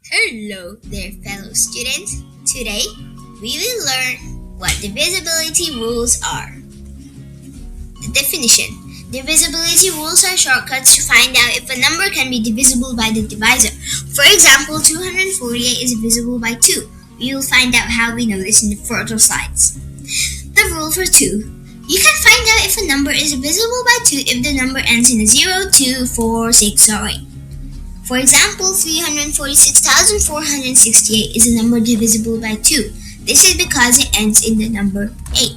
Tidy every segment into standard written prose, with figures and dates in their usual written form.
Hello there, fellow students. Today, we will learn what divisibility rules are. The definition. Divisibility rules are shortcuts to find out if a number can be divisible by the divisor. For example, 248 is divisible by 2. We will find out how we know this in the further slides. The rule for 2. You can find out if a number is divisible by 2 if the number ends in a 0, 2, 4, 6, or 8. For example, 346,468 is a number divisible by 2. This is because it ends in the number 8.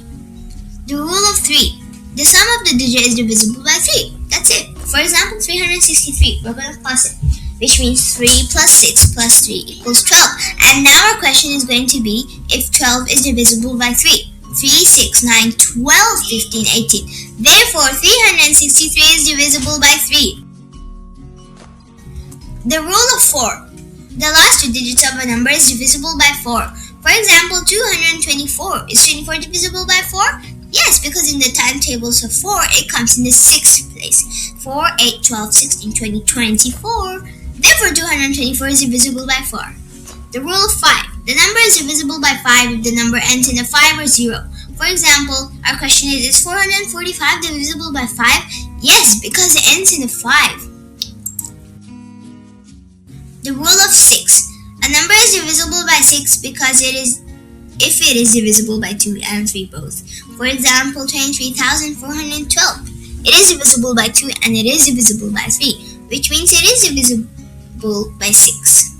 The rule of 3. The sum of the digit is divisible by 3. That's it. For example, 363, we're going to plus it, which means 3 plus 6 plus 3 equals 12. And now our question is going to be if 12 is divisible by 3. 3, 6, 9, 12, 15, 18. Therefore, 363 is divisible by 3. The rule of 4. The last two digits of a number is divisible by 4. For example, 224. Is 24 divisible by 4? Yes, because in the timetables of 4, it comes in the 6th place. 4, 8, 12, 16, 20, 24. Therefore, 224 is divisible by 4. The rule of 5. The number is divisible by 5 if the number ends in a 5 or 0. For example, our question is 445 divisible by 5? Yes, because it ends in a 5. The rule of 6. A number is divisible by 6 because if it is divisible by 2 and 3 both. For example, 23,412. It is divisible by 2 and it is divisible by 3, which means it is divisible by 6.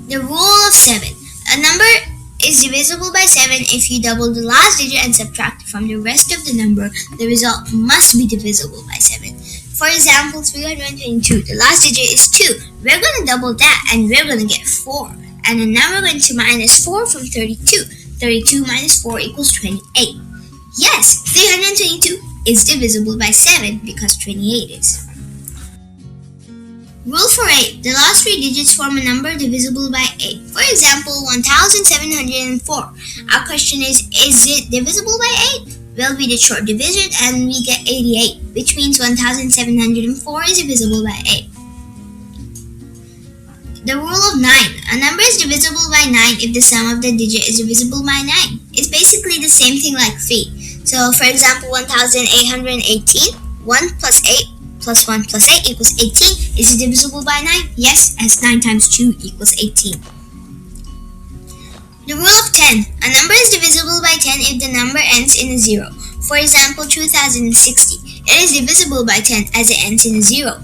The rule of 7. A number is divisible by 7 if you double the last digit and subtract it from the rest of the number. The result must be divisible by 7. For example, 322. The last digit is 2. We're going to double that and we're going to get 4. And then now we're going to minus 4 from 32. 32 minus 4 equals 28. Yes, 322 is divisible by 7 because 28 is. Rule for 8. The last three digits form a number divisible by 8. For example, 1,704. Our question is it divisible by 8? We'll be the short division and we get 88, which means 1,704 is divisible by 8. The rule of 9. A number is divisible by 9 if the sum of the digit is divisible by 9. It's basically the same thing like 3. So for example, 1,818, 1 plus 8 plus 1 plus 8 equals 18. Is it divisible by 9? Yes, as 9 times 2 equals 18. The rule of 10. A number is divisible by 10 if the number ends in a 0. For example, 2060. It is divisible by 10 as it ends in a 0.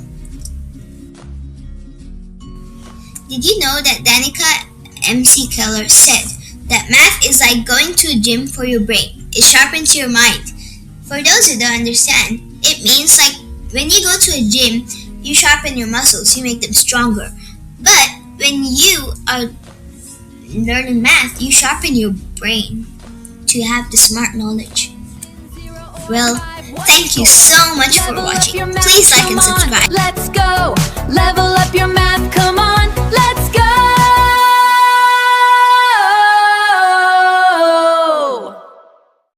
Did you know that Danica M.C. Keller said that math is like going to a gym for your brain? It sharpens your mind. For those who don't understand, it means like when you go to a gym, you sharpen your muscles, you make them stronger. But when you are learning math, you sharpen your brain to have the smart knowledge. Well, thank you so much for watching. Please like and subscribe.